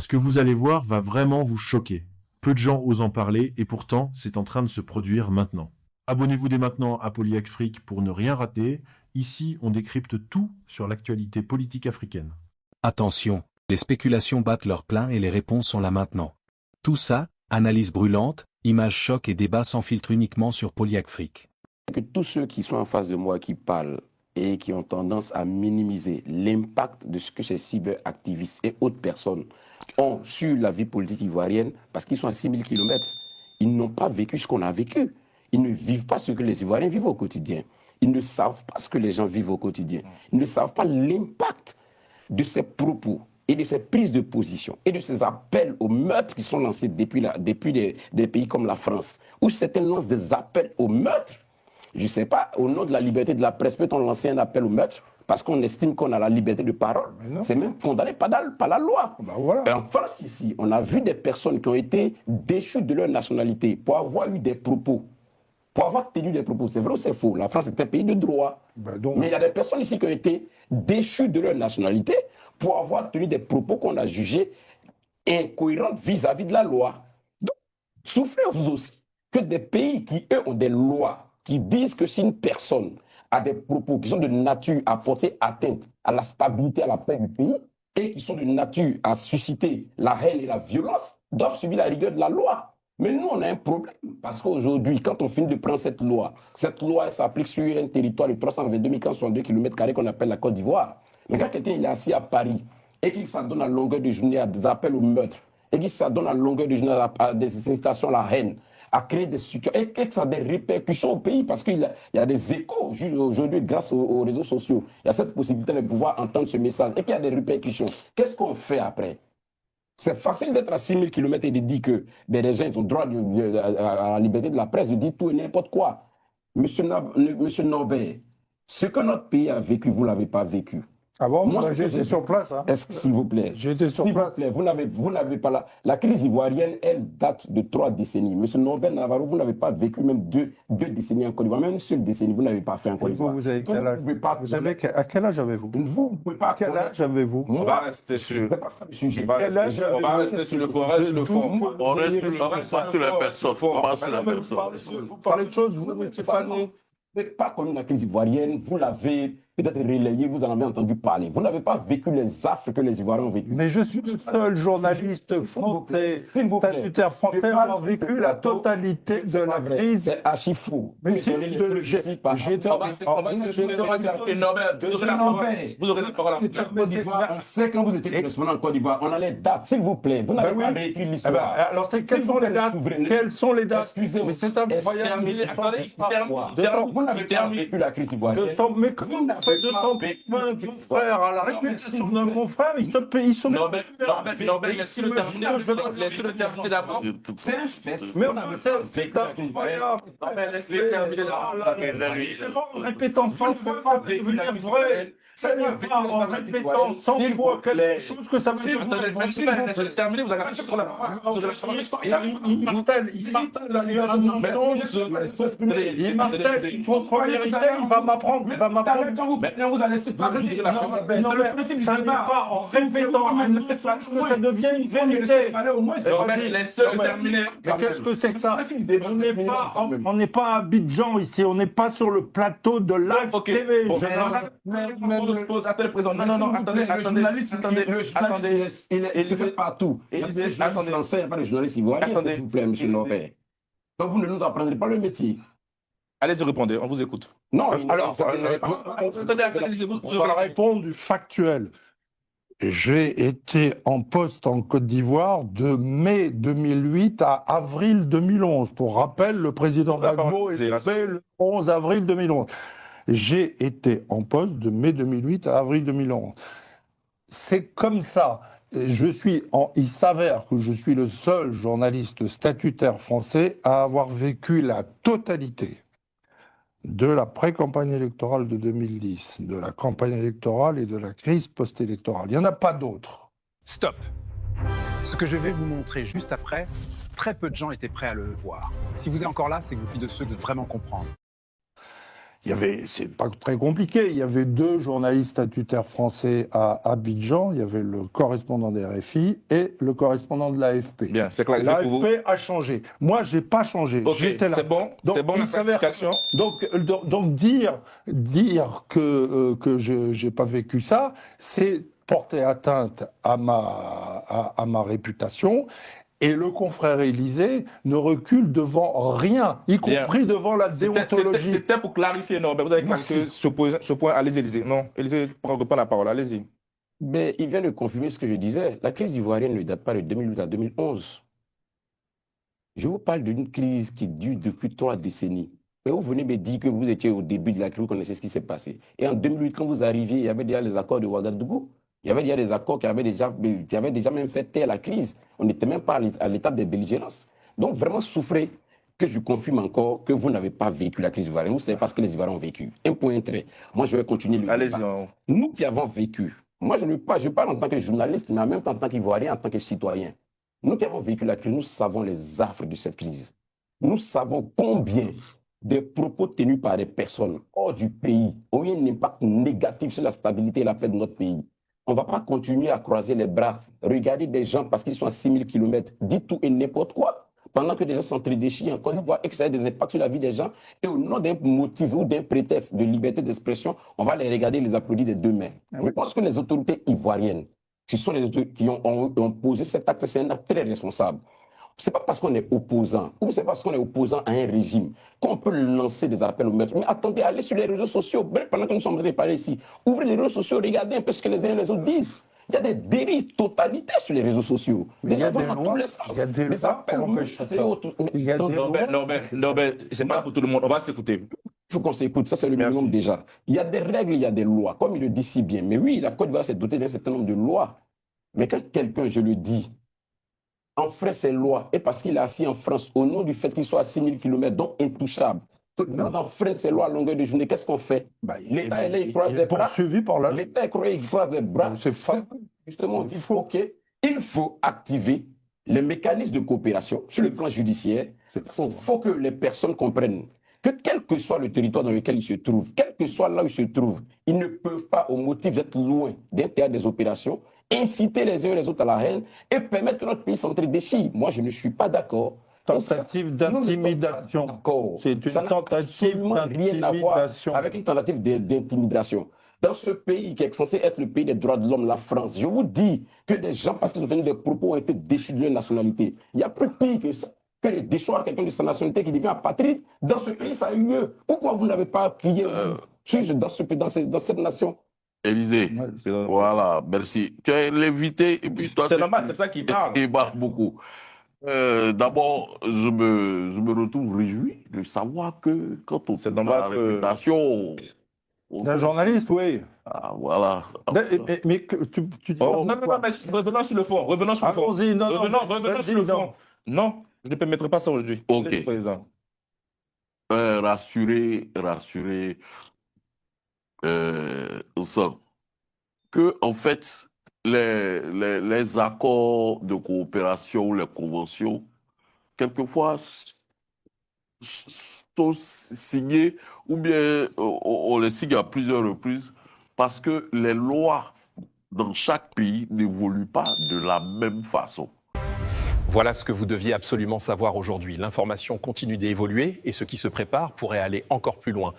Ce que vous allez voir va vraiment vous choquer. Peu de gens osent en parler et pourtant, c'est en train de se produire maintenant. Abonnez-vous dès maintenant à Polyafrique pour ne rien rater. Ici, on décrypte tout sur l'actualité politique africaine. Attention, les spéculations battent leur plein et les réponses sont là maintenant. Tout ça, analyse brûlante, images choc et débats sans filtre uniquement sur Polyafrique. Que tous ceux qui sont en face de moi qui parlent et qui ont tendance à minimiser l'impact de ce que ces cyberactivistes et autres personnes ont sur la vie politique ivoirienne, parce qu'ils sont à 6000 km, ils n'ont pas vécu ce qu'on a vécu. Ils ne vivent pas ce que les Ivoiriens vivent au quotidien. Ils ne savent pas ce que les gens vivent au quotidien. Ils ne savent pas l'impact de ces propos et de ces prises de position et de ces appels au meurtre qui sont lancés depuis des pays comme la France, où certains lancent des appels au meurtre. Je ne sais pas, au nom de la liberté de la presse, peut-on lancer un appel au meurtre parce qu'on estime qu'on a la liberté de parole? C'est même condamné par la loi. Ben voilà. Et en France, ici, on a vu des personnes qui ont été déchues de leur nationalité pour avoir eu des propos. Pour avoir tenu des propos, c'est vrai ou c'est faux? La France est un pays de droit. Mais il y a des personnes ici qui ont été déchues de leur nationalité pour avoir tenu des propos qu'on a jugés incohérents vis-à-vis de la loi. Donc, souffrez vous aussi que des pays qui, eux, ont des lois, qui disent que si une personne a des propos qui sont de nature à porter atteinte à la stabilité, à la paix du pays, et qui sont de nature à susciter la haine et la violence, doivent subir la rigueur de la loi. Mais nous, on a un problème, parce qu'aujourd'hui, quand on finit de prendre cette loi elle s'applique sur un territoire de 322 462 km² qu'on appelle la Côte d'Ivoire. Mais quand quelqu'un est assis à Paris et qu'il s'adonne à longueur de journée à des appels au meurtre, et qu'il s'adonne à longueur de journée à des incitations à la haine, à créer des situations, et que ça a des répercussions au pays, parce qu'il y a des échos aujourd'hui grâce aux réseaux sociaux. Il y a cette possibilité de pouvoir entendre ce message, et qu'il y a des répercussions. Qu'est-ce qu'on fait après? C'est facile d'être à 6000 km et de dire que les gens ont droit à la liberté de la presse, de dire tout et n'importe quoi. Monsieur Norbert, ce que notre pays a vécu, vous ne l'avez pas vécu. Ah bon? Moi, j'étais sur place. Hein. Est-ce que, s'il vous plaît, J'étais sur place. vous n'avez pas la crise ivoirienne, elle date de 3 décennies. Monsieur Norbert Navarro, vous n'avez pas vécu même deux décennies en Côte d'Ivoire, même une seule décennie, vous n'avez pas fait en Côte d'Ivoire. Vous avez quel âge? Vous avez à quel âge avez-vous? Vous ne pouvez pas. Quel âge avez-vous? On va rester sur. On va rester sur le fond. On reste sur le fond. On reste pas sur la personne. On passe sur la personne. Vous parlez de choses, vous ne savez pas né. Mais pas comme la crise ivoirienne, vous l'avez peut-être relayé, vous en avez entendu parler. Vous n'avez pas vécu les affres que les Ivoiriens ont vécu. Mais je suis le seul journaliste français, statutaire français, à avoir vécu la totalité de la crise. C'est archi faux. Mais si, j'étais en Vous aurez la parole. On sait quand vous étiez correspondant en Côte d'Ivoire, on a les dates, s'il vous plaît. Vous n'avez pas réécrit l'histoire. Alors, quelles sont les dates? Quelles sont les dates? Excusez-moi. Mais c'est incroyable. Vous n'avez pas vécu la crise ivoirienne. Mais comment on fait 200 confrères à la réputation d'un confrère, ils se Norbert, laissez le terminer d'abord. C'est un fait. Mais on a c'est incroyable. Laissez-le terminer d'abord. C'est pas en répétant 100 fois qu'on peut devenir vrai. Ça n'est pas en répétant 100 fois quelque chose que ça va devenir. Laissez-le terminer, vous allez rester sur la parole. Il martèle la il martèle une contre-vérité, il va m'apprendre. Maintenant, vous allez laisser parler. C'est le principe. Ça n'est pas en répétant que ça devient une vérité. Laissez-le terminer. Mais qu'est-ce que c'est que ça? On n'est pas à Abidjan ici, on n'est pas sur le plateau de Live TV. Attendez, président. Non, attendez. Le journaliste, il se fait partout. Il y a des journalistes français, il n'y a pas de journalistes ivoiriens, s'il vous plaît, M. Norbert. Donc vous ne nous apprendrez pas le métier. Allez-y, répondez, on vous écoute. Non, alors, je vais répondre du factuel. J'ai été en poste en Côte d'Ivoire de mai 2008 à avril 2011. Pour rappel, le président Gbagbo est tombé le 11 avril 2011. J'ai été en poste de mai 2008 à avril 2011. C'est comme ça. Il s'avère que je suis le seul journaliste statutaire français à avoir vécu la totalité de la pré-campagne électorale de 2010, de la campagne électorale et de la crise post-électorale. Il n'y en a pas d'autres. Stop. Ce que je vais vous montrer juste après, très peu de gens étaient prêts à le voir. Si vous êtes encore là, c'est que vous faites de ceux de vraiment comprendre. c'est pas très compliqué, il y avait 2 journalistes statutaires français à Abidjan, il y avait le correspondant des RFI et le correspondant de l'AFP. Bien, c'est clarifié pour vous. L'AFP a changé. Moi, j'ai pas changé. Ok, J'étais là. c'est bon, Donc, c'est bon la il s'avère- clarification. donc dire que j'ai pas vécu ça, c'est porter atteinte à ma réputation. Et le confrère Élysée ne recule devant rien, y compris devant la déontologie. C'était pour clarifier, non, mais vous avez clarifié ce point. Allez-y, Élysée. Non, Élysée, prends la parole, allez-y. Mais il vient de confirmer ce que je disais. La crise ivoirienne ne date pas de 2008 à 2011. Je vous parle d'une crise qui dure depuis 3 décennies. Mais vous venez me dire que vous étiez au début de la crise, vous connaissez ce qui s'est passé. Et en 2008, quand vous arriviez, il y avait déjà les accords de Ouagadougou. Il y avait déjà des accords qui avaient déjà même fait taire la crise. On n'était même pas à l'étape des belligérances. Donc vraiment souffrez que je confirme encore que vous n'avez pas vécu la crise ivoirienne. Vous savez parce que les Ivoiriens ont vécu. Un point très. Moi, je vais continuer le Allez-y. débat. Nous qui avons vécu, moi je parle en tant que journaliste, mais en même temps en tant qu'Ivoirien, en tant que citoyen. Nous qui avons vécu la crise, nous savons les affres de cette crise. Nous savons combien des propos tenus par des personnes hors du pays ont eu un impact négatif sur la stabilité et la paix de notre pays. On ne va pas continuer à croiser les bras, regarder des gens parce qu'ils sont à 6000 km, dire tout et n'importe quoi, pendant que des gens s'entre-déchirent en Côte d'Ivoire et que ça a des impacts sur la vie des gens. Et au nom d'un motif ou d'un prétexte de liberté d'expression, on va les regarder et les applaudir des 2 mains. Je pense que les autorités ivoiriennes, qui sont les autorités qui ont posé cet acte, c'est un acte très responsable. Ce n'est pas parce qu'on est opposant, ou c'est parce qu'on est opposant à un régime, qu'on peut lancer des appels au maître. Mais attendez, allez sur les réseaux sociaux, pendant que nous sommes en train de parler ici, ouvrez les réseaux sociaux, regardez un peu ce que les uns et les autres disent. Il y a des dérives totalitaires sur les réseaux sociaux. Mais des gens vont dans tous les sens. Il y a des lois pour empêcher ça. Non, mais c'est pas pour tout le monde. On va s'écouter. Il faut qu'on s'écoute, ça c'est le minimum déjà. Il y a des règles, il y a des lois, comme il le dit si bien. Mais oui, la Côte d'Ivoire s'est dotée d'un certain nombre de lois. Mais quand quelqu'un, je le dis, enfreint ses lois, et parce qu'il est assis en France, au nom du fait qu'il soit à 6000 km, donc intouchable, on enfreint ses lois à longueur de journée, qu'est-ce qu'on fait? L'État, il croise les bras. L'État, il croise les bras. Justement, il faut activer les mécanismes de coopération sur le plan judiciaire. Il faut que les personnes comprennent que quel que soit le territoire dans lequel ils se trouvent, quel que soit là où ils se trouvent, ils ne peuvent pas, au motif d'être loin d'un théâtre des opérations, inciter les uns et les autres à la haine et permettre que notre pays s'entre-déchire. Moi, je ne suis pas d'accord. Tentative d'intimidation. C'est une tentative d'intimidation. Avec une tentative d'intimidation. Dans ce pays qui est censé être le pays des droits de l'homme, la France, je vous dis que des gens, parce qu'ils ont tenu des propos, ont été déchus de leur nationalité. Il y a plus pire que ça. Que les déchoir quelqu'un de sa nationalité qui devient apatride. Dans ce pays, ça a eu lieu. Pourquoi vous n'avez pas crié dans cette nation? Élysée, voilà, merci. Tu es l'invité et puis toi... C'est normal, c'est ça qui parle. Il parle beaucoup. D'abord, je me retrouve réjoui de savoir que quand on c'est la réputation... D'un journaliste, oui. Ah, voilà. Mais tu dis... Non, mais revenons sur le fond. Revenons sur le fond. Revenons sur le fond. Non, je ne permettrai pas ça aujourd'hui. Ok. Rassurer ça. Que, en fait, les accords de coopération, les conventions, quelquefois sont signés ou bien on les signe à plusieurs reprises parce que les lois dans chaque pays n'évoluent pas de la même façon. Voilà ce que vous deviez absolument savoir aujourd'hui. L'information continue d'évoluer et ce qui se prépare pourrait aller encore plus loin.